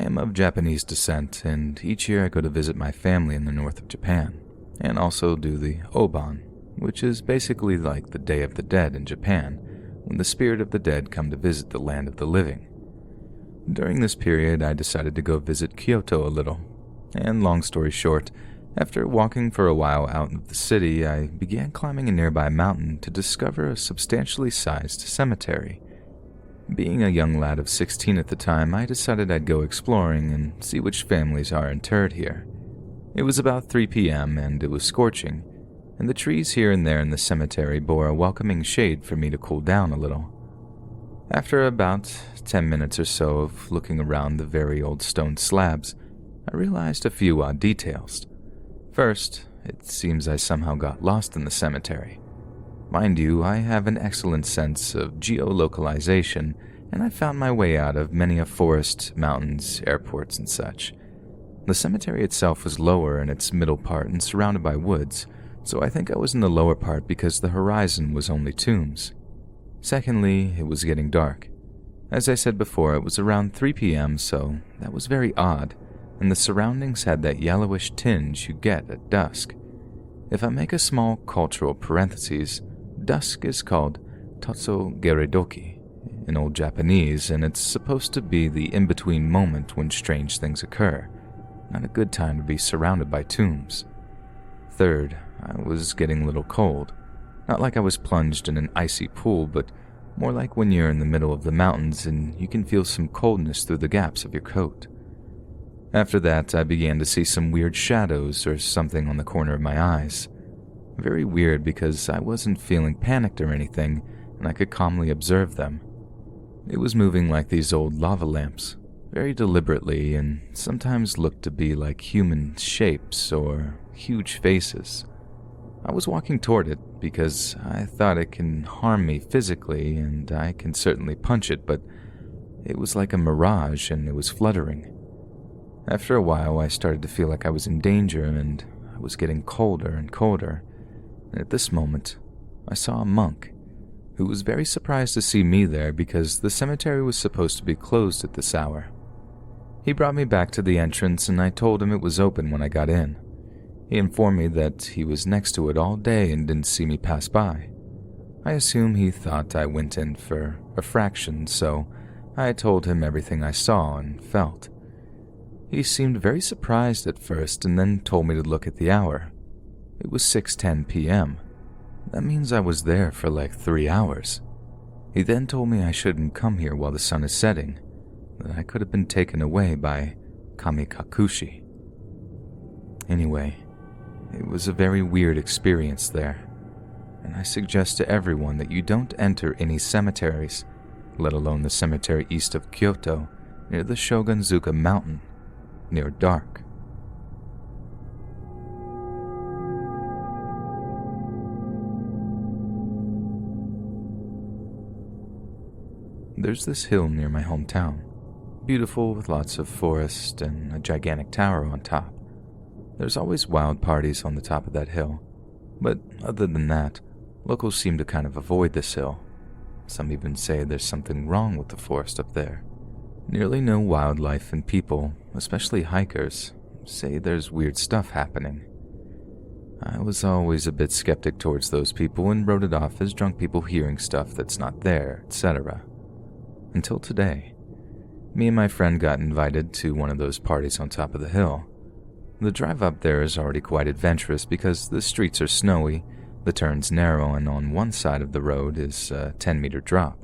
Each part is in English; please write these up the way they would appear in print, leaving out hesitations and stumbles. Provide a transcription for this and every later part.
am of Japanese descent, and each year I go to visit my family in the north of Japan, and also do the Oban, which is basically like the Day of the Dead in Japan, when the spirit of the dead come to visit the land of the living. During this period, I decided to go visit Kyoto a little, and long story short, after walking for a while out of the city, I began climbing a nearby mountain to discover a substantially sized cemetery. Being a young lad of 16 at the time, I decided I'd go exploring and see which families are interred here. It was about 3 p.m. and it was scorching, and the trees here and there in the cemetery bore a welcoming shade for me to cool down a little. After about 10 minutes or so of looking around the very old stone slabs, I realized a few odd details. First, it seems I somehow got lost in the cemetery. Mind you, I have an excellent sense of geolocalization, and I found my way out of many a forest, mountains, airports, and such. The cemetery itself was lower in its middle part and surrounded by woods, so I think I was in the lower part because the horizon was only tombs. Secondly, it was getting dark. As I said before, it was around 3 p.m., so that was very odd, and the surroundings had that yellowish tinge you get at dusk. If I make a small cultural parenthesis, dusk is called Totso Geredoki in Old Japanese, and it's supposed to be the in-between moment when strange things occur. Not a good time to be surrounded by tombs. Third, I was getting a little cold. Not like I was plunged in an icy pool, but more like when you're in the middle of the mountains and you can feel some coldness through the gaps of your coat. After that, I began to see some weird shadows or something on the corner of my eyes. Very weird because I wasn't feeling panicked or anything, and I could calmly observe them. It was moving like these old lava lamps, very deliberately, and sometimes looked to be like human shapes or huge faces. I was walking toward it because I thought it can harm me physically, and I can certainly punch it, but it was like a mirage and it was fluttering. After a while, I started to feel like I was in danger, and I was getting colder and colder. And at this moment, I saw a monk, who was very surprised to see me there because the cemetery was supposed to be closed at this hour. He brought me back to the entrance, and I told him it was open when I got in. He informed me that he was next to it all day and didn't see me pass by. I assume he thought I went in for a fraction, so I told him everything I saw and felt. He seemed very surprised at first and then told me to look at the hour. It was 6:10 p.m. That means I was there for like 3 hours. He then told me I shouldn't come here while the sun is setting, that I could have been taken away by Kamikakushi. Anyway, it was a very weird experience there, and I suggest to everyone that you don't enter any cemeteries, let alone the cemetery east of Kyoto near the Shogunzuka Mountain, near dark. There's this hill near my hometown, beautiful with lots of forest and a gigantic tower on top. There's always wild parties on the top of that hill, but other than that, locals seem to kind of avoid this hill. Some even say there's something wrong with the forest up there. Nearly no wildlife and people, especially hikers, say there's weird stuff happening. I was always a bit skeptic towards those people and wrote it off as drunk people hearing stuff that's not there, etc. Until today. Me and my friend got invited to one of those parties on top of the hill. The drive up there is already quite adventurous because the streets are snowy, the turn's narrow, and on one side of the road is a 10-meter drop.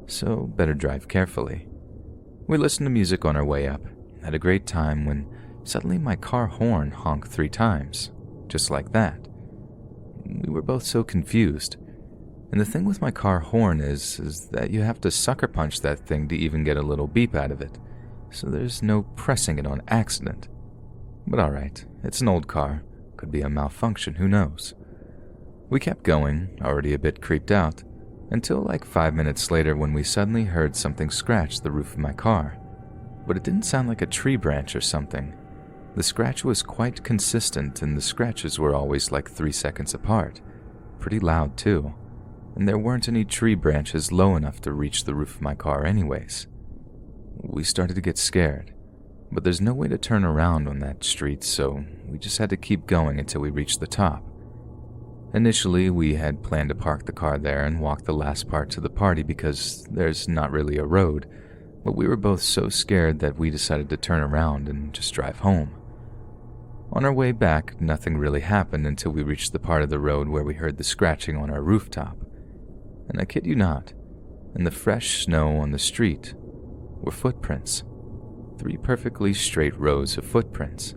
So better drive carefully. We listened to music on our way up, had a great time when suddenly my car horn honked 3 times, just like that. We were both so confused. And the thing with my car horn is that you have to sucker punch that thing to even get a little beep out of it, so there's no pressing it on accident. But alright, it's an old car, could be a malfunction, who knows. We kept going, already a bit creeped out, until like 5 minutes later when we suddenly heard something scratch the roof of my car. But it didn't sound like a tree branch or something. The scratch was quite consistent, and the scratches were always like 3 seconds apart. Pretty loud too. And there weren't any tree branches low enough to reach the roof of my car anyways. We started to get scared. but there's no way to turn around on that street, so we just had to keep going until we reached the top. Initially, we had planned to park the car there and walk the last part to the party because there's not really a road, but we were both so scared that we decided to turn around and just drive home. On our way back, nothing really happened until we reached the part of the road where we heard the scratching on our rooftop. And I kid you not, in the fresh snow on the street were footprints. 3 perfectly straight rows of footprints.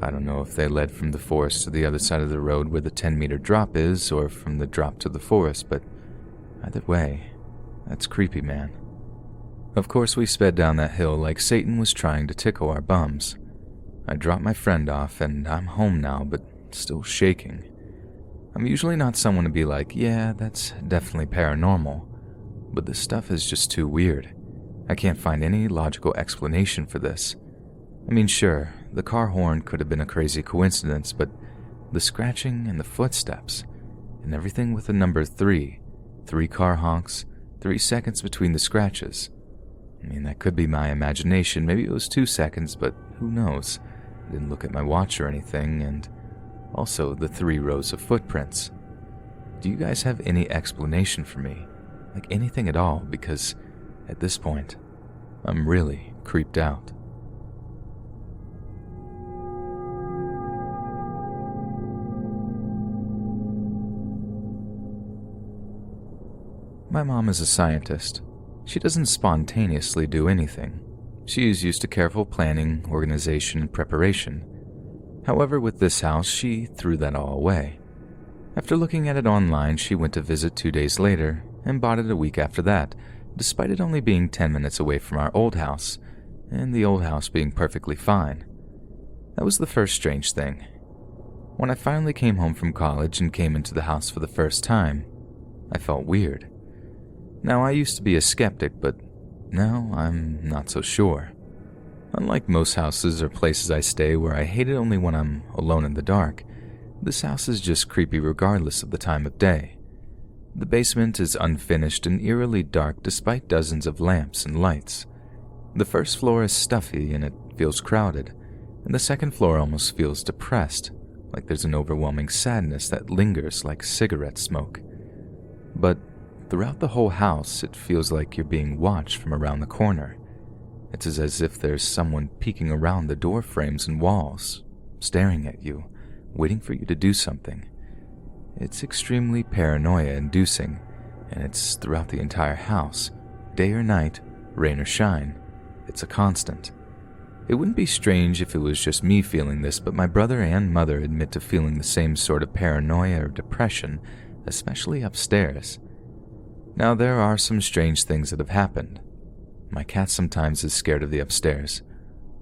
I don't know if they led from the forest to the other side of the road where the 10-meter drop is, or from the drop to the forest, but either way, that's creepy, man. Of course, we sped down that hill like Satan was trying to tickle our bums. I dropped my friend off, and I'm home now, but still shaking. I'm usually not someone to be like, yeah, that's definitely paranormal, but this stuff is just too weird. I can't find any logical explanation for this. I mean, sure, the car horn could have been a crazy coincidence, but the scratching and the footsteps, and everything with the number 3, 3 car honks, 3 seconds between the scratches. I mean, that could be my imagination. Maybe it was 2 seconds, but who knows? I didn't look at my watch or anything, and also the 3 rows of footprints. Do you guys have any explanation for me? Like anything at all, because at this point, I'm really creeped out. My mom is a scientist. She doesn't spontaneously do anything. She is used to careful planning, organization, and preparation. However, with this house, she threw that all away. After looking at it online, she went to visit 2 days later and bought it a week after that, despite it only being 10 minutes away from our old house, and the old house being perfectly fine. That was the first strange thing. When I finally came home from college and came into the house for the first time, I felt weird. Now, I used to be a skeptic, but now I'm not so sure. Unlike most houses or places I stay where I hate it only when I'm alone in the dark, this house is just creepy regardless of the time of day. The basement is unfinished and eerily dark despite dozens of lamps and lights. The first floor is stuffy and it feels crowded, and the second floor almost feels depressed, like there's an overwhelming sadness that lingers like cigarette smoke. But throughout the whole house, it feels like you're being watched from around the corner. It's as if there's someone peeking around the door frames and walls, staring at you, waiting for you to do something. It's extremely paranoia-inducing, and it's throughout the entire house. Day or night, rain or shine, it's a constant. It wouldn't be strange if it was just me feeling this, but my brother and mother admit to feeling the same sort of paranoia or depression, especially upstairs. Now, there are some strange things that have happened. My cat sometimes is scared of the upstairs.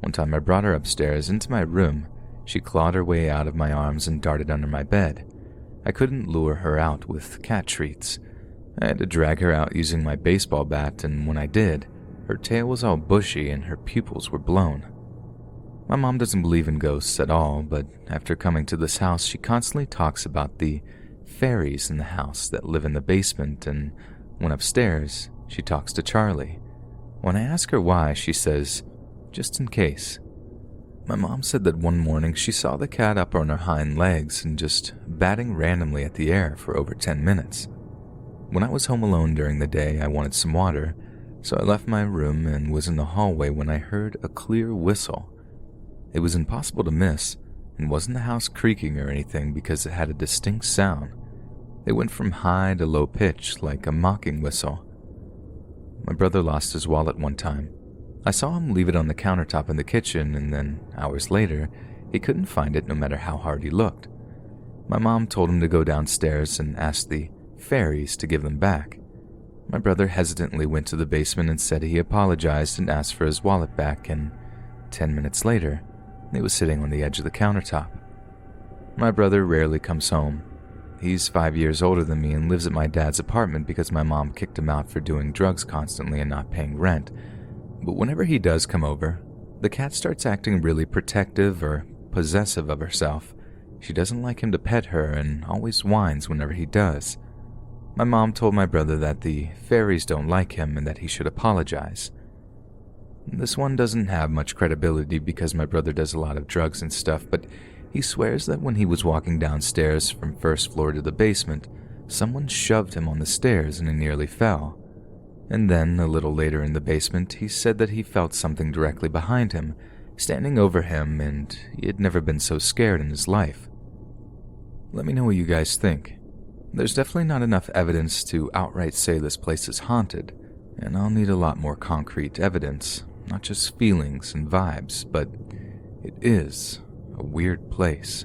One time I brought her upstairs into my room. She clawed her way out of my arms and darted under my bed. I couldn't lure her out with cat treats. I had to drag her out using my baseball bat, and when I did, her tail was all bushy and her pupils were blown. My mom doesn't believe in ghosts at all, but after coming to this house, she constantly talks about the fairies in the house that live in the basement, and when upstairs, she talks to Charlie. When I ask her why, she says, just in case. My mom said that one morning she saw the cat up on her hind legs and just batting randomly at the air for over 10 minutes. When I was home alone during the day, I wanted some water, so I left my room and was in the hallway when I heard a clear whistle. It was impossible to miss, and wasn't the house creaking or anything because it had a distinct sound. It went from high to low pitch like a mocking whistle. My brother lost his wallet one time. I saw him leave it on the countertop in the kitchen, and then, hours later, he couldn't find it no matter how hard he looked. My mom told him to go downstairs and ask the fairies to give them back. My brother hesitantly went to the basement and said he apologized and asked for his wallet back, and 10 minutes later, it was sitting on the edge of the countertop. My brother rarely comes home. He's 5 years older than me and lives at my dad's apartment because my mom kicked him out for doing drugs constantly and not paying rent. But whenever he does come over, the cat starts acting really protective or possessive of herself. She doesn't like him to pet her and always whines whenever he does. My mom told my brother that the fairies don't like him and that he should apologize. This one doesn't have much credibility because my brother does a lot of drugs and stuff, but he swears that when he was walking downstairs from first floor to the basement, someone shoved him on the stairs and he nearly fell. And then, a little later in the basement, he said that he felt something directly behind him, standing over him, and he had never been so scared in his life. Let me know what you guys think. There's definitely not enough evidence to outright say this place is haunted, and I'll need a lot more concrete evidence, not just feelings and vibes, but it is a weird place.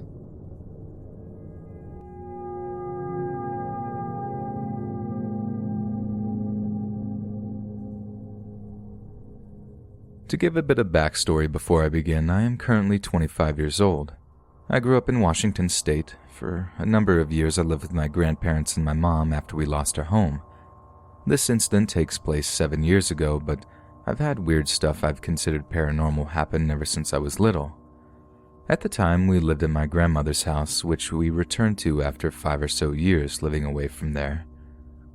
To give a bit of backstory before I begin, I am currently 25 years old. I grew up in Washington State. For a number of years I lived with my grandparents and my mom after we lost our home. This incident takes place 7 years ago, but I've had weird stuff I've considered paranormal happen ever since I was little. At the time, we lived at my grandmother's house, which we returned to after 5 or so years living away from there.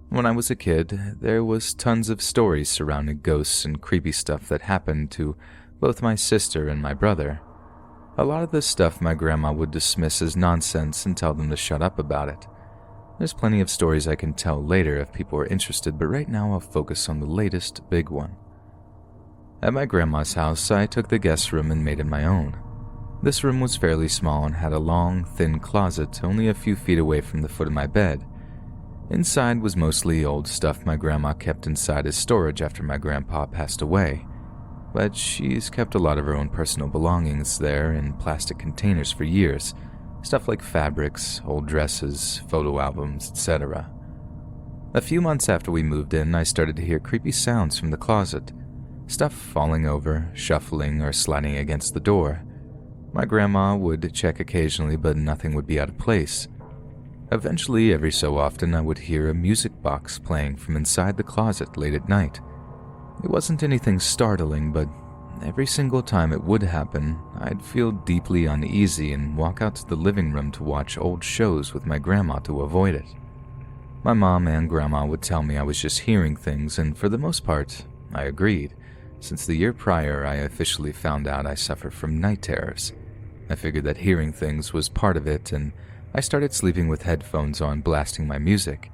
When I was a kid, there was tons of stories surrounding ghosts and creepy stuff that happened to both my sister and my brother. A lot of this stuff my grandma would dismiss as nonsense and tell them to shut up about it. There's plenty of stories I can tell later if people are interested, but right now I'll focus on the latest big one. At my grandma's house, I took the guest room and made it my own. This room was fairly small and had a long, thin closet only a few feet away from the foot of my bed. Inside was mostly old stuff my grandma kept inside as storage after my grandpa passed away, but she's kept a lot of her own personal belongings there in plastic containers for years, stuff like fabrics, old dresses, photo albums, etc. A few months after we moved in, I started to hear creepy sounds from the closet, stuff falling over, shuffling, or sliding against the door. My grandma would check occasionally, but nothing would be out of place. Eventually, every so often, I would hear a music box playing from inside the closet late at night. It wasn't anything startling, but every single time it would happen, I'd feel deeply uneasy and walk out to the living room to watch old shows with my grandma to avoid it. My mom and grandma would tell me I was just hearing things, and for the most part, I agreed, since the year prior I officially found out I suffer from night terrors. I figured that hearing things was part of it, and I started sleeping with headphones on, blasting my music,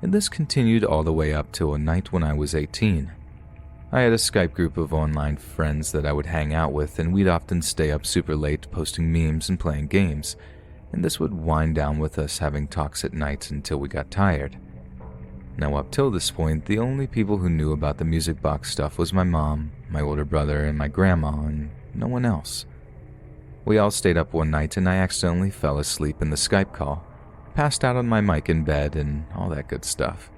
and this continued all the way up till a night when I was 18. I had a Skype group of online friends that I would hang out with, and we'd often stay up super late posting memes and playing games, and this would wind down with us having talks at night until we got tired. Now up till this point, the only people who knew about the music box stuff was my mom, my older brother, and my grandma, and no one else. We all stayed up one night and I accidentally fell asleep in the Skype call, passed out on my mic in bed and all that good stuff.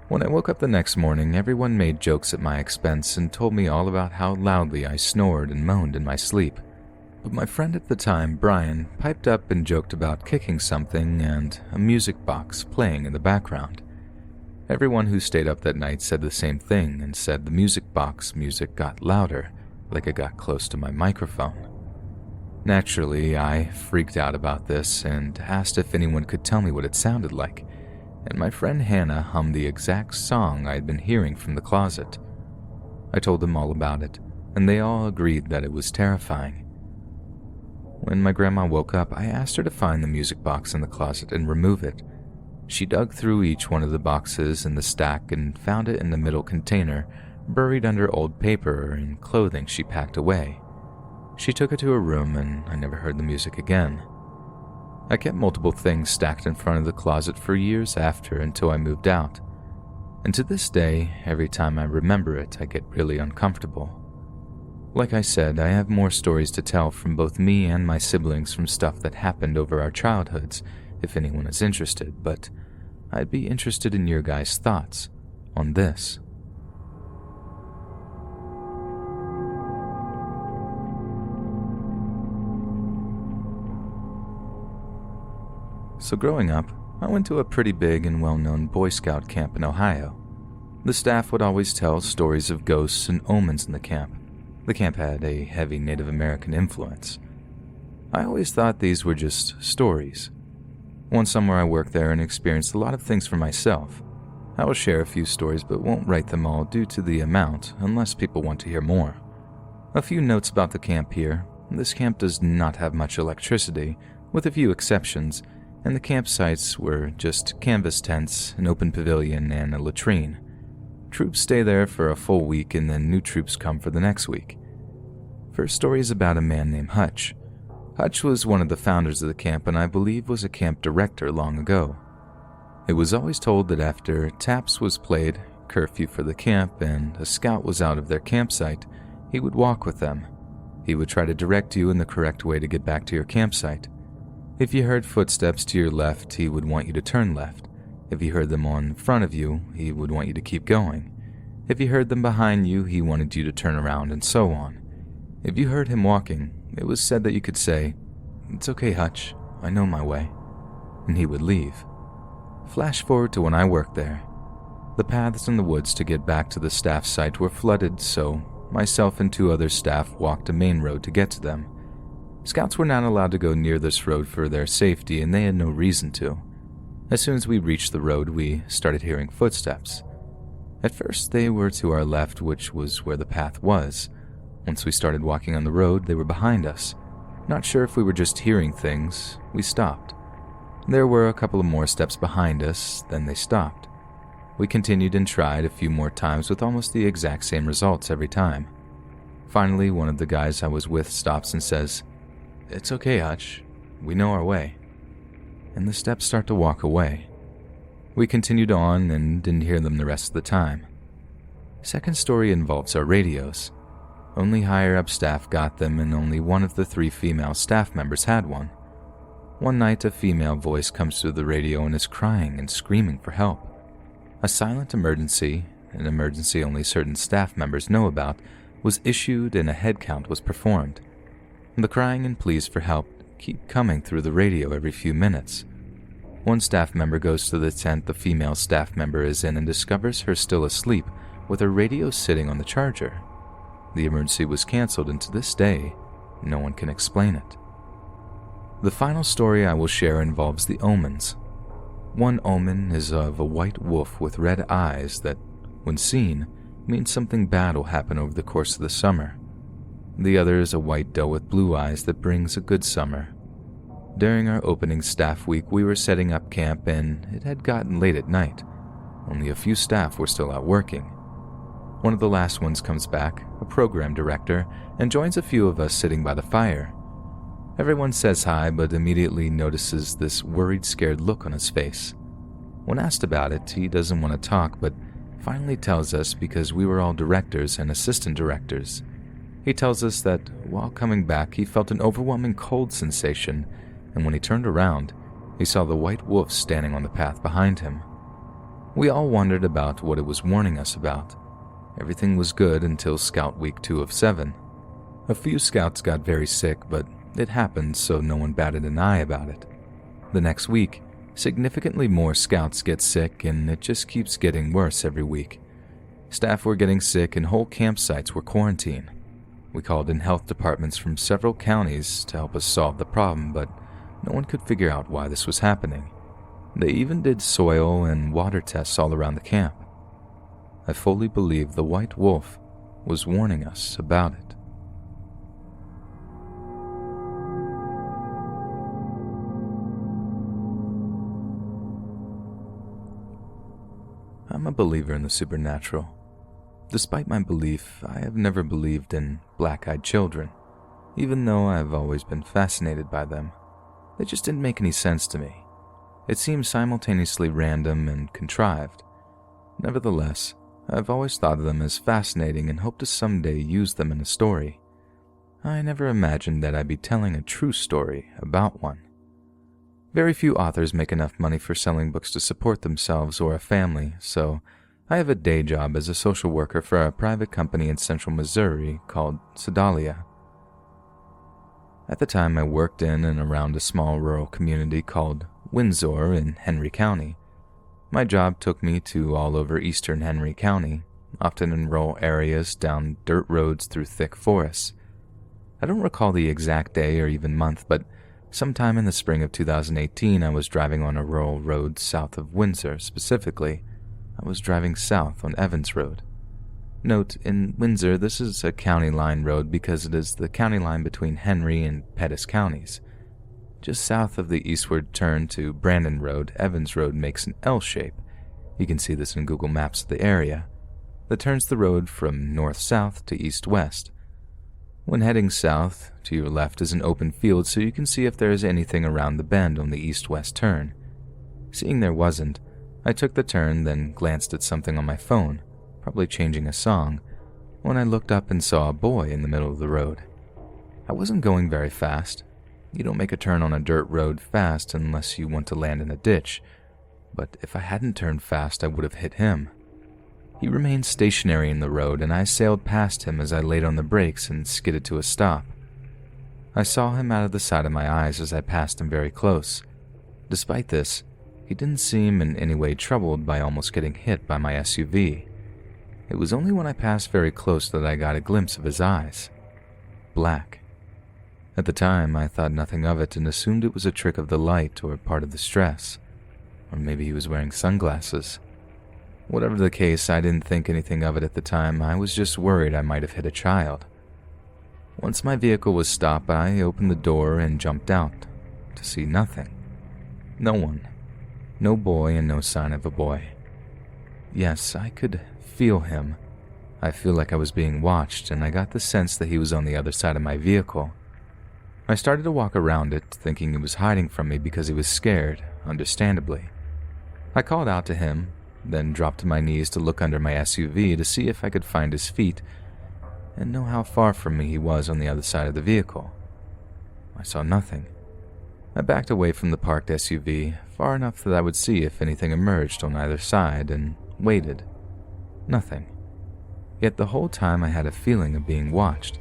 When I woke up the next morning, everyone made jokes at my expense and told me all about how loudly I snored and moaned in my sleep. But my friend at the time, Brian, piped up and joked about kicking something and a music box playing in the background. Everyone who stayed up that night said the same thing and said the music box music got louder, like it got close to my microphone. Naturally, I freaked out about this and asked if anyone could tell me what it sounded like, and my friend Hannah hummed the exact song I had been hearing from the closet. I told them all about it, and they all agreed that it was terrifying. When my grandma woke up, I asked her to find the music box in the closet and remove it. She dug through each one of the boxes in the stack and found it in the middle container, buried under old paper and clothing she packed away. She took it to her room, and I never heard the music again. I kept multiple things stacked in front of the closet for years after until I moved out. And to this day, every time I remember it, I get really uncomfortable. Like I said, I have more stories to tell from both me and my siblings from stuff that happened over our childhoods, if anyone is interested, but I'd be interested in your guys' thoughts on this. So growing up, I went to a pretty big and well-known Boy Scout camp in Ohio. The staff would always tell stories of ghosts and omens in the camp. The camp had a heavy Native American influence. I always thought these were just stories. One summer I worked there and experienced a lot of things for myself. I will share a few stories but won't write them all due to the amount unless people want to hear more. A few notes about the camp here. This camp does not have much electricity, with a few exceptions, and the campsites were just canvas tents, an open pavilion, and a latrine. Troops stay there for a full week and then new troops come for the next week. First story is about a man named Hutch. Hutch was one of the founders of the camp and I believe was a camp director long ago. It was always told that after taps was played, curfew for the camp, and a scout was out of their campsite, he would walk with them. He would try to direct you in the correct way to get back to your campsite. If you heard footsteps to your left, he would want you to turn left. If you heard them in front of you, he would want you to keep going. If you heard them behind you, he wanted you to turn around, and so on. If you heard him walking, it was said that you could say, "It's okay, Hutch, I know my way," and he would leave. Flash forward to when I worked there. The paths in the woods to get back to the staff site were flooded, so myself and 2 other staff walked a main road to get to them. Scouts were not allowed to go near this road for their safety, and they had no reason to. As soon as we reached the road, we started hearing footsteps. At first, they were to our left, which was where the path was. Once we started walking on the road, they were behind us. Not sure if we were just hearing things, we stopped. There were a couple of more steps behind us, then they stopped. We continued and tried a few more times with almost the exact same results every time. Finally, one of the guys I was with stops and says, "It's okay, Hutch. We know our way." And the steps start to walk away. We continued on and didn't hear them the rest of the time. Second story involves our radios. Only higher-up staff got them and only one of the 3 female staff members had one. One night, a female voice comes through the radio and is crying and screaming for help. A silent emergency, an emergency only certain staff members know about, was issued and a head count was performed. The crying and pleas for help keep coming through the radio every few minutes. One staff member goes to the tent the female staff member is in and discovers her still asleep with her radio sitting on the charger. The emergency was canceled and to this day, no one can explain it. The final story I will share involves the omens. One omen is of a white wolf with red eyes that, when seen, means something bad will happen over the course of the summer. The other is a white doe with blue eyes that brings a good summer. During our opening staff week, we were setting up camp and it had gotten late at night. Only a few staff were still out working. One of the last ones comes back, a program director, and joins a few of us sitting by the fire. Everyone says hi, but immediately notices this worried, scared look on his face. When asked about it, he doesn't want to talk, but finally tells us because we were all directors and assistant directors. He tells us that while coming back, he felt an overwhelming cold sensation, and when he turned around, he saw the white wolf standing on the path behind him. We all wondered about what it was warning us about. Everything was good until Scout Week 2 of 7. A few scouts got very sick, but it happened, so no one batted an eye about it. The next week, significantly more scouts get sick, and it just keeps getting worse every week. Staff were getting sick, and whole campsites were quarantined. We called in health departments from several counties to help us solve the problem, but no one could figure out why this was happening. They even did soil and water tests all around the camp. I fully believe the white wolf was warning us about it. I'm a believer in the supernatural. Despite my belief, I have never believed in black-eyed children, even though I have always been fascinated by them. They just didn't make any sense to me. It seemed simultaneously random and contrived. Nevertheless, I've always thought of them as fascinating and hope to someday use them in a story. I never imagined that I'd be telling a true story about one. Very few authors make enough money for selling books to support themselves or a family, so I have a day job as a social worker for a private company in central Missouri called Sedalia. At the time, I worked in and around a small rural community called Windsor in Henry County. My job took me to all over eastern Henry County, often in rural areas down dirt roads through thick forests. I don't recall the exact day or even month, but sometime in the spring of 2018, I was driving on a rural road south of Windsor specifically. I was driving south on Evans Road. Note, in Windsor, this is a county line road because it is the county line between Henry and Pettis counties. Just south of the eastward turn to Brandon Road, Evans Road makes an L shape. You can see this in Google Maps of the area. That turns the road from north-south to east-west. When heading south, to your left is an open field so you can see if there is anything around the bend on the east-west turn. Seeing there wasn't, I took the turn, then glanced at something on my phone, probably changing a song, when I looked up and saw a boy in the middle of the road. I wasn't going very fast. You don't make a turn on a dirt road fast unless you want to land in a ditch, but if I hadn't turned fast, I would have hit him. He remained stationary in the road, and I sailed past him as I laid on the brakes and skidded to a stop. I saw him out of the side of my eyes as I passed him very close. Despite this, he didn't seem in any way troubled by almost getting hit by my SUV. It was only when I passed very close that I got a glimpse of his eyes. Black. At the time, I thought nothing of it and assumed it was a trick of the light or part of the stress. Or maybe he was wearing sunglasses. Whatever the case, I didn't think anything of it at the time. I was just worried I might have hit a child. Once my vehicle was stopped, I opened the door and jumped out to see nothing. No one. No boy and no sign of a boy. Yes, I could feel him. I feel like I was being watched, and I got the sense that he was on the other side of my vehicle. I started to walk around it, thinking he was hiding from me because he was scared, understandably. I called out to him, then dropped to my knees to look under my SUV to see if I could find his feet and know how far from me he was on the other side of the vehicle. I saw nothing. I backed away from the parked SUV, far enough that I would see if anything emerged on either side, and waited. Nothing. Yet the whole time I had a feeling of being watched.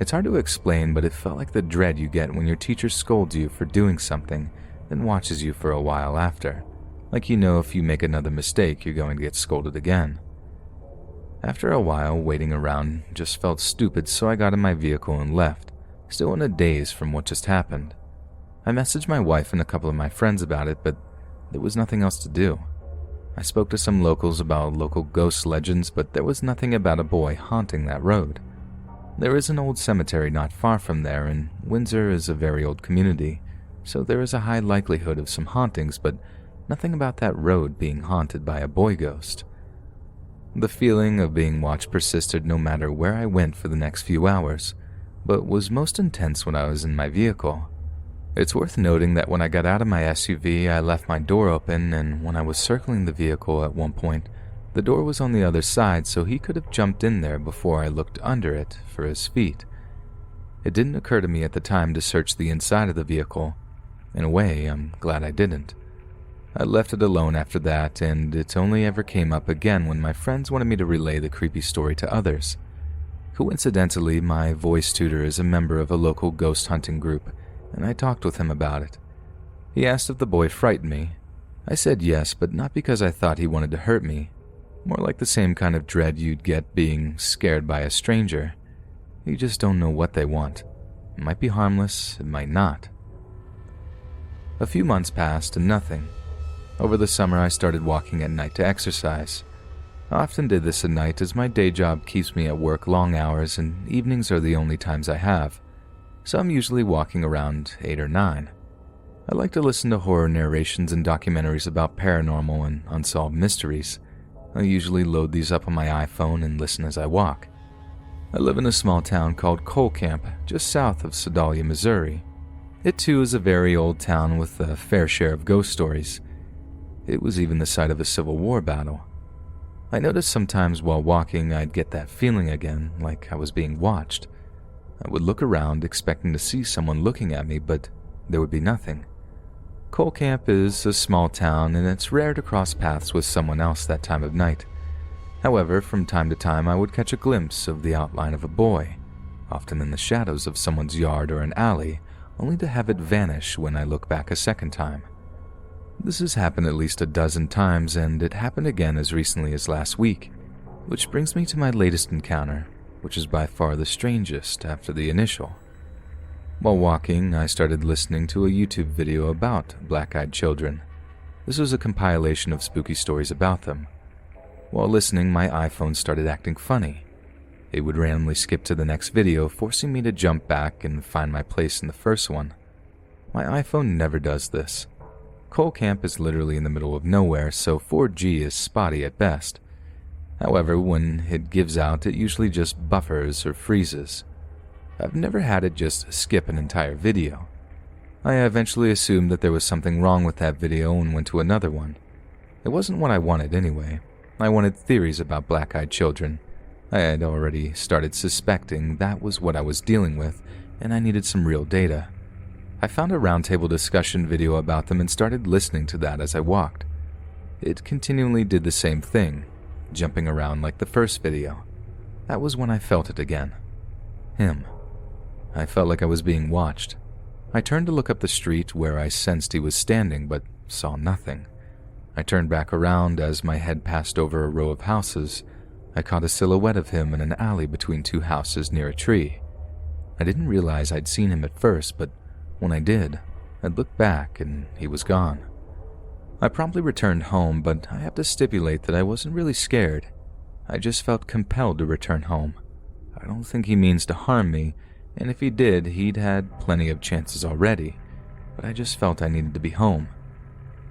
It's hard to explain, but it felt like the dread you get when your teacher scolds you for doing something, then watches you for a while after. Like you know if you make another mistake, you're going to get scolded again. After a while, waiting around just felt stupid, so I got in my vehicle and left, still in a daze from what just happened. I messaged my wife and a couple of my friends about it, but there was nothing else to do. I spoke to some locals about local ghost legends, but there was nothing about a boy haunting that road. There is an old cemetery not far from there, and Windsor is a very old community, so there is a high likelihood of some hauntings, but nothing about that road being haunted by a boy ghost. The feeling of being watched persisted no matter where I went for the next few hours, but was most intense when I was in my vehicle. It's worth noting that when I got out of my SUV, I left my door open, and when I was circling the vehicle at one point, the door was on the other side, so he could have jumped in there before I looked under it for his feet. It didn't occur to me at the time to search the inside of the vehicle. In a way, I'm glad I didn't. I left it alone after that, and it only ever came up again when my friends wanted me to relay the creepy story to others. Coincidentally, my voice tutor is a member of a local ghost hunting group, and I talked with him about it. He asked if the boy frightened me. I said yes, but not because I thought he wanted to hurt me. More like the same kind of dread you'd get being scared by a stranger. You just don't know what they want. It might be harmless, it might not. A few months passed and nothing. Over the summer I started walking at night to exercise. I often did this at night as my day job keeps me at work long hours and evenings are the only times I have, so I'm usually walking around 8 or 9. I like to listen to horror narrations and documentaries about paranormal and unsolved mysteries. I usually load these up on my iPhone and listen as I walk. I live in a small town called Coal Camp, just south of Sedalia, Missouri. It too is a very old town with a fair share of ghost stories. It was even the site of a Civil War battle. I noticed sometimes while walking I'd get that feeling again, like I was being watched. I would look around expecting to see someone looking at me, but there would be nothing. Coal Camp is a small town, and it's rare to cross paths with someone else that time of night. However, from time to time I would catch a glimpse of the outline of a boy, often in the shadows of someone's yard or an alley, only to have it vanish when I look back a second time. This has happened at least a dozen times, and it happened again as recently as last week, which brings me to my latest encounter, which is by far the strangest after the initial. While walking, I started listening to a YouTube video about black-eyed children. This was a compilation of spooky stories about them. While listening, my iPhone started acting funny. It would randomly skip to the next video, forcing me to jump back and find my place in the first one. My iPhone never does this. Coal Camp is literally in the middle of nowhere, so 4G is spotty at best. However, when it gives out, it usually just buffers or freezes. I've never had it just skip an entire video. I eventually assumed that there was something wrong with that video and went to another one. It wasn't what I wanted anyway. I wanted theories about black-eyed children. I had already started suspecting that was what I was dealing with, and I needed some real data. I found a roundtable discussion video about them and started listening to that as I walked. It continually did the same thing, jumping around like the first video. That was when I felt it again. Him. I felt like I was being watched. I turned to look up the street where I sensed he was standing, but saw nothing. I turned back around as my head passed over a row of houses. I caught a silhouette of him in an alley between two houses near a tree. I didn't realize I'd seen him at first, but when I did, I looked back and he was gone. I promptly returned home, but I have to stipulate that I wasn't really scared. I just felt compelled to return home. I don't think he means to harm me, and if he did, he'd had plenty of chances already, but I just felt I needed to be home.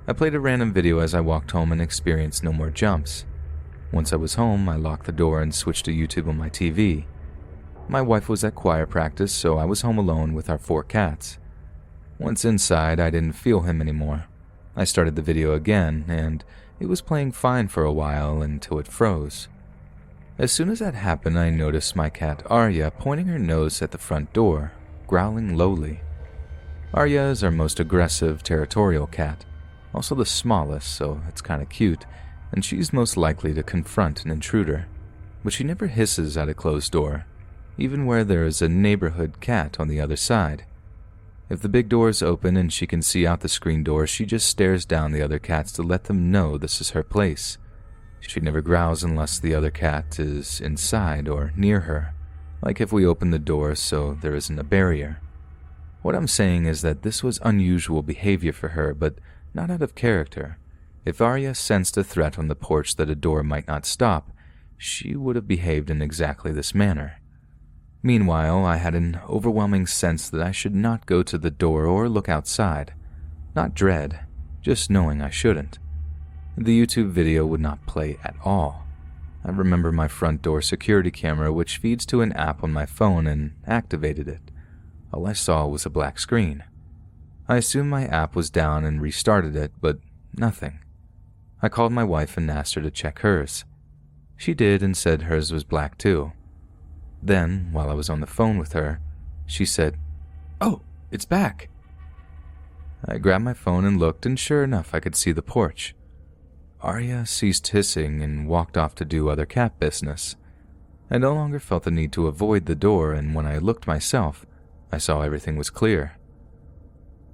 I played a random video as I walked home and experienced no more jumps. Once I was home, I locked the door and switched to YouTube on my TV. My wife was at choir practice, so I was home alone with our 4 cats. Once inside, I didn't feel him anymore. I started the video again, and it was playing fine for a while until it froze. As soon as that happened, I noticed my cat Arya pointing her nose at the front door, growling lowly. Arya is our most aggressive, territorial cat, also the smallest, so it's kinda cute, and she's most likely to confront an intruder. But she never hisses at a closed door, even where there is a neighborhood cat on the other side. If the big door is open and she can see out the screen door, she just stares down the other cats to let them know this is her place. She never growls unless the other cat is inside or near her, like if we open the door so there isn't a barrier. What I'm saying is that this was unusual behavior for her, but not out of character. If Arya sensed a threat on the porch that a door might not stop, she would have behaved in exactly this manner. Meanwhile, I had an overwhelming sense that I should not go to the door or look outside. Not dread, just knowing I shouldn't. The YouTube video would not play at all. I remember my front door security camera, which feeds to an app on my phone, and activated it. All I saw was a black screen. I assumed my app was down and restarted it, but nothing. I called my wife and asked her to check hers. She did and said hers was black too. Then, while I was on the phone with her, she said, "Oh, it's back." I grabbed my phone and looked, and sure enough, I could see the porch. Arya ceased hissing and walked off to do other cat business. I no longer felt the need to avoid the door, and when I looked myself, I saw everything was clear.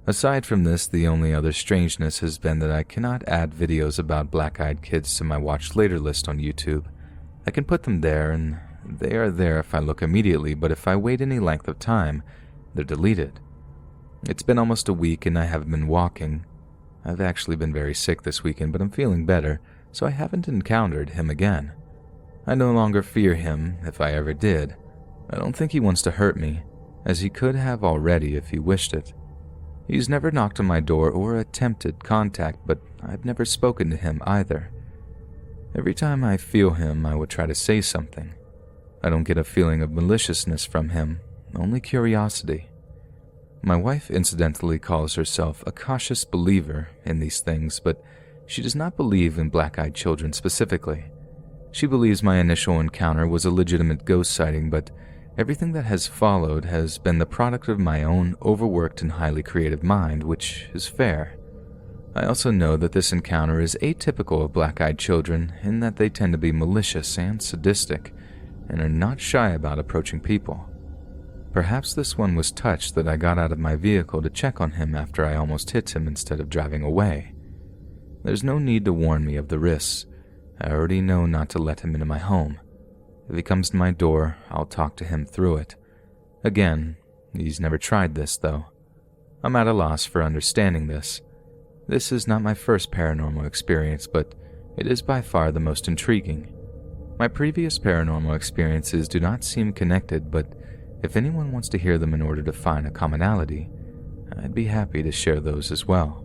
Aside from this, the only other strangeness has been that I cannot add videos about black-eyed kids to my watch later list on YouTube. I can put them there, and they are there if I look immediately, but if I wait any length of time, they're deleted. It's been almost a week and I haven't been walking. I've actually been very sick this weekend, but I'm feeling better, so I haven't encountered him again. I no longer fear him, if I ever did. I don't think he wants to hurt me, as he could have already if he wished it. He's never knocked on my door or attempted contact, but I've never spoken to him either. Every time I feel him, I would try to say something. I don't get a feeling of maliciousness from him, only curiosity. My wife incidentally calls herself a cautious believer in these things, but she does not believe in black-eyed children specifically. She believes my initial encounter was a legitimate ghost sighting, but everything that has followed has been the product of my own overworked and highly creative mind, which is fair. I also know that this encounter is atypical of black-eyed children in that they tend to be malicious and sadistic, and are not shy about approaching people. Perhaps this one was touched that I got out of my vehicle to check on him after I almost hit him instead of driving away. There's no need to warn me of the risks. I already know not to let him into my home. If he comes to my door, I'll talk to him through it. Again, he's never tried this, though. I'm at a loss for understanding this. This is not my first paranormal experience, but It is by far the most intriguing. My previous paranormal experiences do not seem connected, but if anyone wants to hear them in order to find a commonality, I'd be happy to share those as well.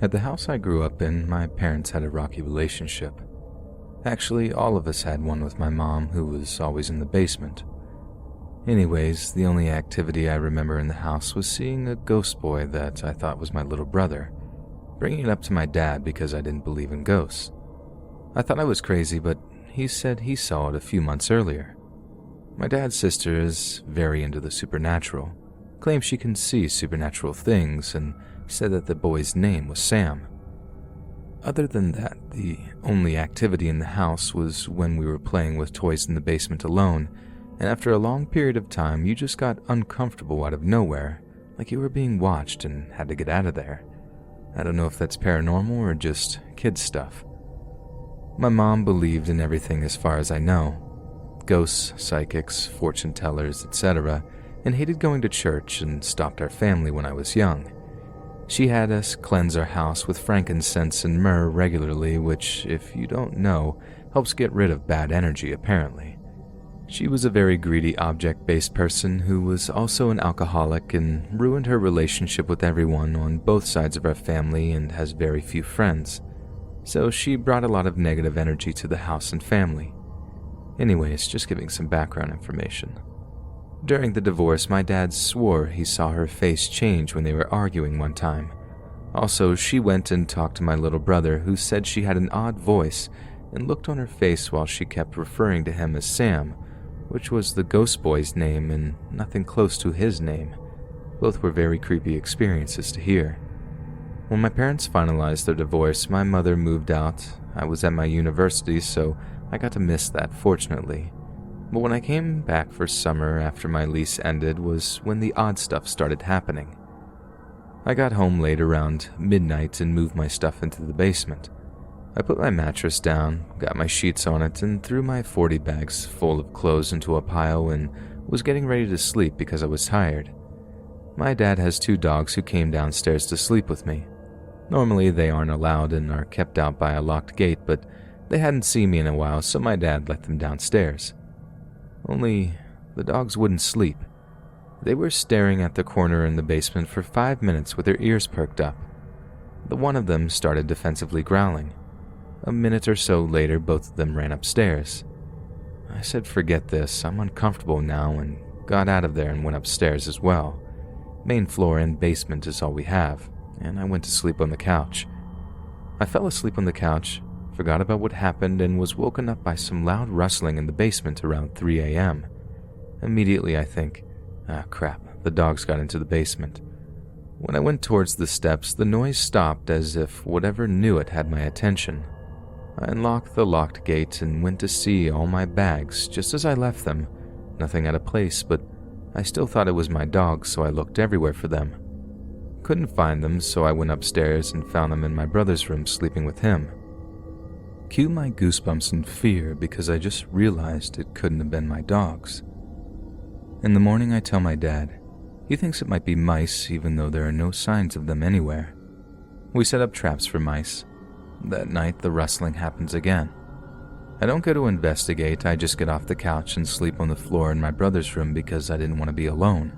At the house I grew up in, my parents had a rocky relationship. Actually, all of us had one with my mom, who was always in the basement. Anyways, the only activity I remember in the house was seeing a ghost boy that I thought was my little brother, bringing it up to my dad because I didn't believe in ghosts. I thought I was crazy, but he said he saw it a few months earlier. My dad's sister is very into the supernatural, claims she can see supernatural things, and said that the boy's name was Sam. Other than that, the only activity in the house was when we were playing with toys in the basement alone, and after a long period of time, you just got uncomfortable out of nowhere, like you were being watched and had to get out of there. I don't know if that's paranormal or just kid stuff. My mom believed in everything as far as I know. Ghosts, psychics, fortune tellers, etc., and hated going to church and stopped our family when I was young. She had us cleanse our house with frankincense and myrrh regularly, which, if you don't know, helps get rid of bad energy apparently. She was a very greedy object-based person who was also an alcoholic and ruined her relationship with everyone on both sides of our family and has very few friends. So she brought a lot of negative energy to the house and family. Anyways, just giving some background information. During the divorce, my dad swore he saw her face change when they were arguing one time. Also, she went and talked to my little brother, who said she had an odd voice and looked on her face while she kept referring to him as Sam, which was the ghost boy's name and nothing close to his name. Both were very creepy experiences to hear. When my parents finalized their divorce, my mother moved out. I was at my university, so I got to miss that, fortunately. But when I came back for summer after my lease ended was when the odd stuff started happening. I got home late around midnight and moved my stuff into the basement. I put my mattress down, got my sheets on it, and threw my 40 bags full of clothes into a pile and was getting ready to sleep because I was tired. My dad has 2 dogs who came downstairs to sleep with me. Normally they aren't allowed and are kept out by a locked gate, but they hadn't seen me in a while, so my dad let them downstairs. Only the dogs wouldn't sleep. They were staring at the corner in the basement for 5 minutes with their ears perked up. The one of them started defensively growling. A minute or so later, both of them ran upstairs. I said, forget this, I'm uncomfortable now, and got out of there and went upstairs as well. Main floor and basement is all we have, and I went to sleep on the couch. I fell asleep on the couch, forgot about what happened, and was woken up by some loud rustling in the basement around 3 a.m. Immediately I think, crap, the dogs got into the basement. When I went towards the steps, the noise stopped as if whatever knew it had my attention. I unlocked the locked gate and went to see all my bags just as I left them. Nothing out of place, but I still thought it was my dogs, so I looked everywhere for them. Couldn't find them, so I went upstairs and found them in my brother's room sleeping with him. Cue my goosebumps and fear because I just realized it couldn't have been my dogs. In the morning I tell my dad. He thinks it might be mice even though there are no signs of them anywhere. We set up traps for mice. That night the rustling happens again. I don't go to investigate, I just get off the couch and sleep on the floor in my brother's room because I didn't want to be alone.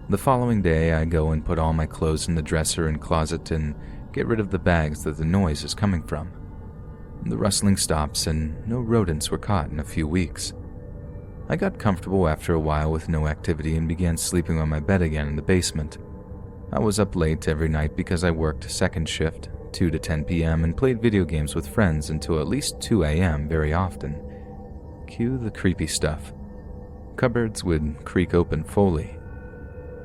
The following day I go and put all my clothes in the dresser and closet and get rid of the bags that the noise is coming from. The rustling stops and no rodents were caught in a few weeks. I got comfortable after a while with no activity and began sleeping on my bed again in the basement. I was up late every night because I worked second shift, 2 to 10 p.m., and played video games with friends until at least 2 a.m. very often. Cue the creepy stuff. Cupboards would creak open fully.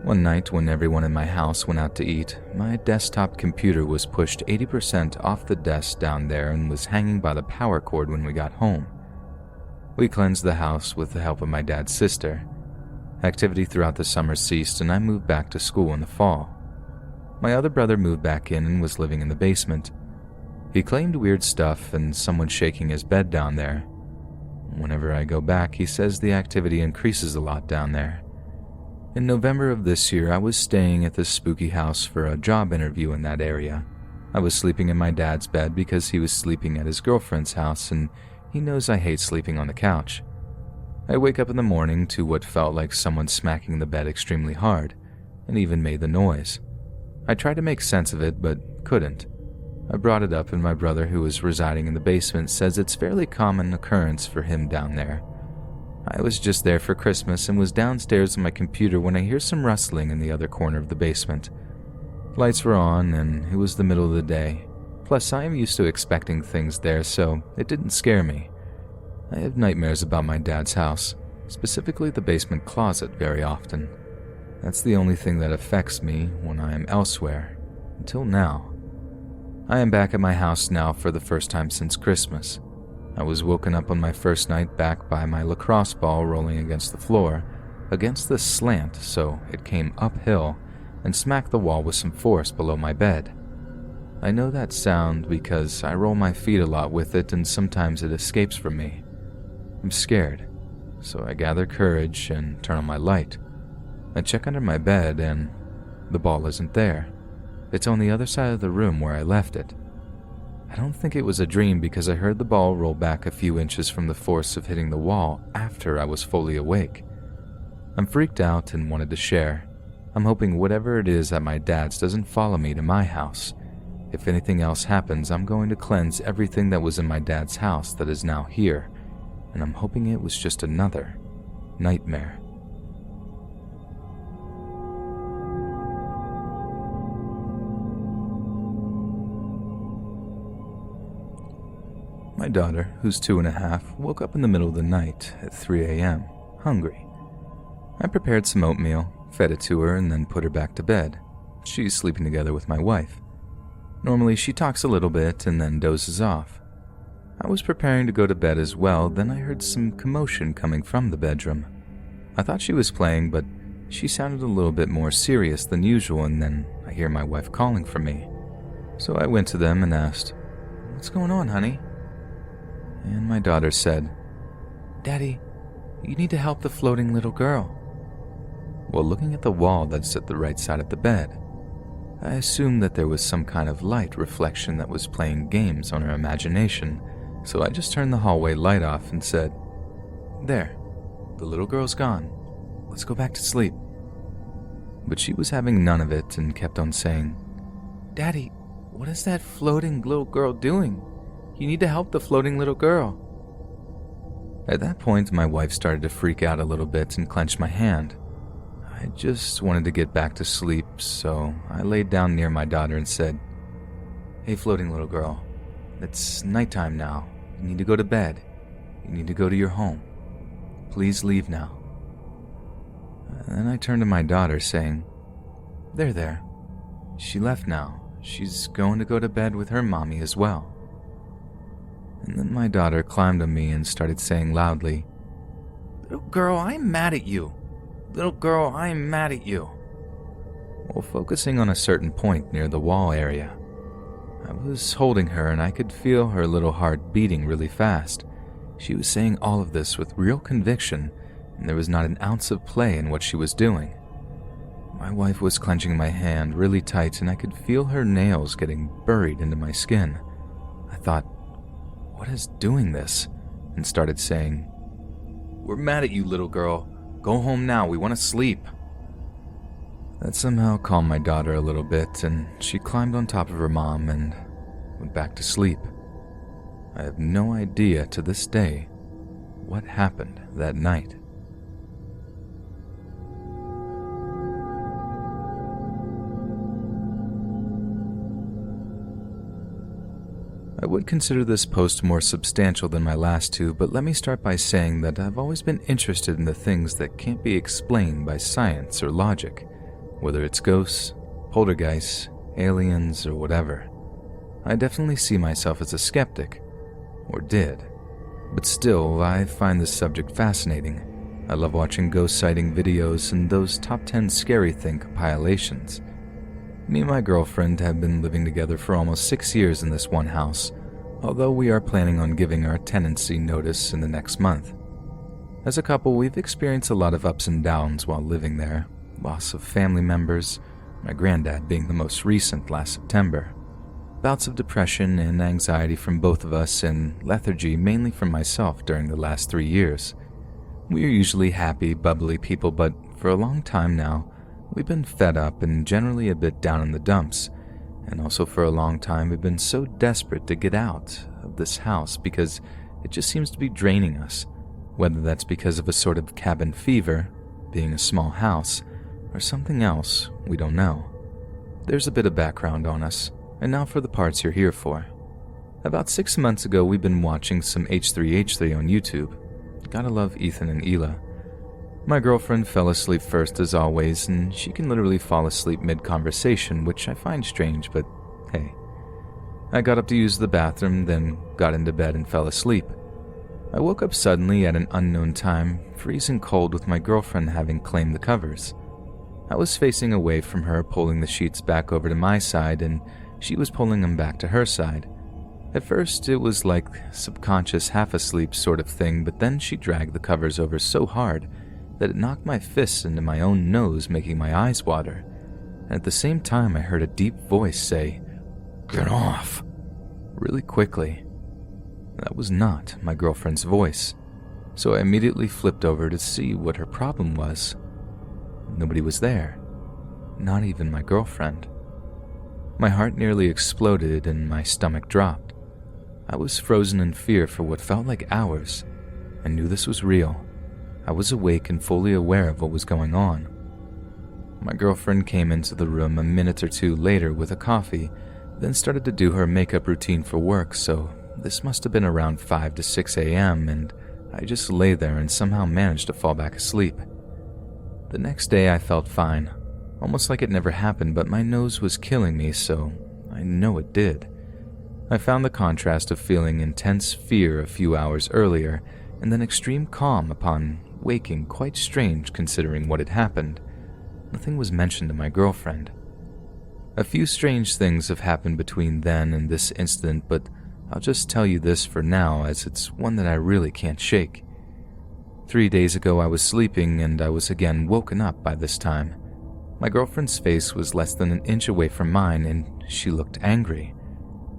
One night when everyone in my house went out to eat, my desktop computer was pushed 80% off the desk down there and was hanging by the power cord when we got home. We cleansed the house with the help of my dad's sister. Activity throughout the summer ceased and I moved back to school in the fall. My other brother moved back in and was living in the basement. He claimed weird stuff and someone shaking his bed down there. Whenever I go back, he says the activity increases a lot down there. In November of this year, I was staying at this spooky house for a job interview in that area. I was sleeping in my dad's bed because he was sleeping at his girlfriend's house, and he knows I hate sleeping on the couch. I wake up in the morning to what felt like someone smacking the bed extremely hard, and even made the noise. I tried to make sense of it, but couldn't. I brought it up, and my brother, who was residing in the basement, says it's fairly common occurrence for him down there. I was just there for Christmas and was downstairs on my computer when I hear some rustling in the other corner of the basement. Lights were on, and it was the middle of the day. Plus, I am used to expecting things there, so it didn't scare me. I have nightmares about my dad's house, specifically the basement closet, very often. That's the only thing that affects me when I am elsewhere, until now. I am back at my house now for the first time since Christmas. I was woken up on my first night back by my lacrosse ball rolling against the floor, against the slant, so it came uphill and smacked the wall with some force below my bed. I know that sound because I roll my feet a lot with it and sometimes it escapes from me. I'm scared, so I gather courage and turn on my light. I check under my bed and the ball isn't there. It's on the other side of the room where I left it. I don't think it was a dream because I heard the ball roll back a few inches from the force of hitting the wall after I was fully awake. I'm freaked out and wanted to share. I'm hoping whatever it is at my dad's doesn't follow me to my house. If anything else happens, I'm going to cleanse everything that was in my dad's house that is now here, and I'm hoping it was just another nightmare. My daughter, who's 2.5, woke up in the middle of the night at 3 a.m., hungry. I prepared some oatmeal, fed it to her, and then put her back to bed. She's sleeping together with my wife. Normally, she talks a little bit and then dozes off. I was preparing to go to bed as well, then I heard some commotion coming from the bedroom. I thought she was playing, but she sounded a little bit more serious than usual, and then I hear my wife calling for me. So I went to them and asked, "What's going on, honey?" And my daughter said, "Daddy, you need to help the floating little girl." While looking at the wall that's at the right side of the bed, I assumed that there was some kind of light reflection that was playing games on her imagination, so I just turned the hallway light off and said, "There, the little girl's gone. Let's go back to sleep." But she was having none of it and kept on saying, "Daddy, what is that floating little girl doing? You need to help the floating little girl." At that point, my wife started to freak out a little bit and clenched my hand. I just wanted to get back to sleep, so I laid down near my daughter and said, "Hey, floating little girl, it's nighttime now. You need to go to bed. You need to go to your home. Please leave now." And then I turned to my daughter saying, There. She left now. She's going to go to bed with her mommy as well." And then my daughter climbed on me and started saying loudly, "Little girl, I'm mad at you. Little girl, I'm mad at you." While focusing on a certain point near the wall area. I was holding her and I could feel her little heart beating really fast. She was saying all of this with real conviction, and there was not an ounce of play in what she was doing. My wife was clenching my hand really tight and I could feel her nails getting buried into my skin. I thought, what is doing this? And started saying, "We're mad at you, little girl. Go home now, we want to sleep." That somehow calmed my daughter a little bit, and she climbed on top of her mom and went back to sleep. I have no idea to this day what happened that night. I would consider this post more substantial than my last two, but let me start by saying that I've always been interested in the things that can't be explained by science or logic, whether it's ghosts, poltergeists, aliens, or whatever. I definitely see myself as a skeptic, or did, but still, I find this subject fascinating. I love watching ghost sighting videos and those top 10 scary thing compilations. Me and my girlfriend have been living together for almost 6 years in this one house, although we are planning on giving our tenancy notice in the next month. As a couple, we've experienced a lot of ups and downs while living there. Loss of family members, my granddad being the most recent last September. Bouts of depression and anxiety from both of us, and lethargy mainly from myself during the last 3 years. We are usually happy, bubbly people, but for a long time now, we've been fed up and generally a bit down in the dumps. And also for a long time, we've been so desperate to get out of this house because it just seems to be draining us. Whether that's because of a sort of cabin fever, being a small house, or something else, we don't know. There's a bit of background on us, and now for the parts you're here for. About 6 months ago, we've been watching some H3H3 on YouTube. Gotta love Ethan and Ela. My girlfriend fell asleep first as always, and she can literally fall asleep mid-conversation, which I find strange, but hey. I got up to use the bathroom, then got into bed and fell asleep. I woke up suddenly at an unknown time, freezing cold with my girlfriend having claimed the covers. I was facing away from her, pulling the sheets back over to my side, and she was pulling them back to her side. At first, it was like subconscious half-asleep sort of thing, but then she dragged the covers over so hard that it knocked my fists into my own nose, making my eyes water. And at the same time, I heard a deep voice say, "Get off!" really quickly. That was not my girlfriend's voice, so I immediately flipped over to see what her problem was. Nobody was there, not even my girlfriend. My heart nearly exploded and my stomach dropped. I was frozen in fear for what felt like hours. I knew this was real. I was awake and fully aware of what was going on. My girlfriend came into the room a minute or two later with a coffee, then started to do her makeup routine for work, so this must have been around 5 to 6 a.m., and I just lay there and somehow managed to fall back asleep. The next day I felt fine, almost like it never happened, but my nose was killing me, so I know it did. I found the contrast of feeling intense fear a few hours earlier, and then extreme calm upon waking quite strange considering what had happened. Nothing was mentioned to my girlfriend. A few strange things have happened between then and this incident, but I'll just tell you this for now, as it's one that I really can't shake. 3 days ago I was sleeping and I was again woken up by this time. My girlfriend's face was less than an inch away from mine and she looked angry.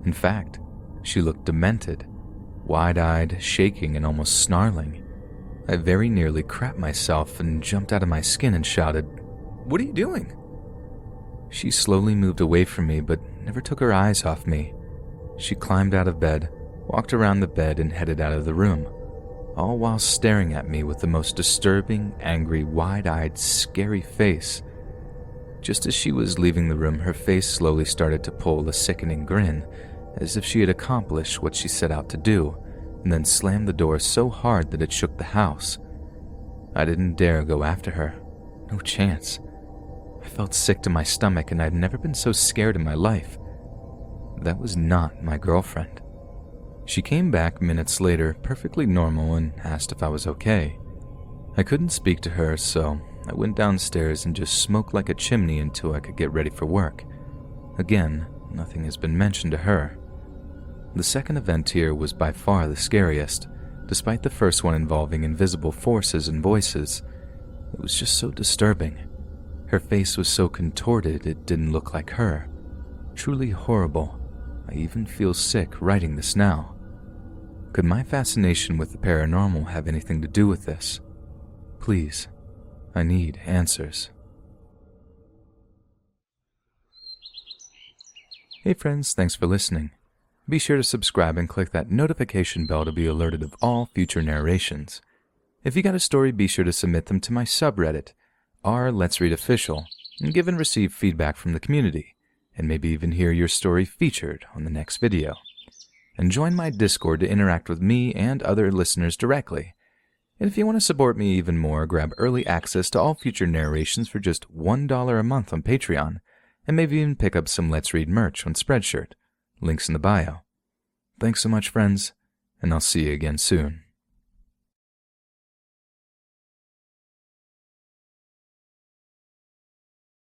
In fact, she looked demented, wide-eyed, shaking and almost snarling. I very nearly crapped myself and jumped out of my skin and shouted, "What are you doing?" She slowly moved away from me but never took her eyes off me. She climbed out of bed, walked around the bed and headed out of the room, all while staring at me with the most disturbing, angry, wide-eyed, scary face. Just as she was leaving the room, her face slowly started to pull a sickening grin, as if she had accomplished what she set out to do, and then slammed the door so hard that it shook the house. I didn't dare go after her. No chance. I felt sick to my stomach, and I'd never been so scared in my life. That was not my girlfriend. She came back minutes later, perfectly normal, and asked if I was okay. I couldn't speak to her, so I went downstairs and just smoked like a chimney until I could get ready for work. Again, nothing has been mentioned to her. The second event here was by far the scariest, despite the first one involving invisible forces and voices. It was just so disturbing. Her face was so contorted it didn't look like her. Truly horrible. I even feel sick writing this now. Could my fascination with the paranormal have anything to do with this? Please, I need answers. Hey friends, thanks for listening. Be sure to subscribe and click that notification bell to be alerted of all future narrations. If you got a story, be sure to submit them to my subreddit, r/Let'sReadOfficial, and give and receive feedback from the community, and maybe even hear your story featured on the next video. And join my Discord to interact with me and other listeners directly. And if you want to support me even more, grab early access to all future narrations for just $1 a month on Patreon, and maybe even pick up some Let's Read merch on Spreadshirt. Links in the bio. Thanks so much, friends, and I'll see you again soon.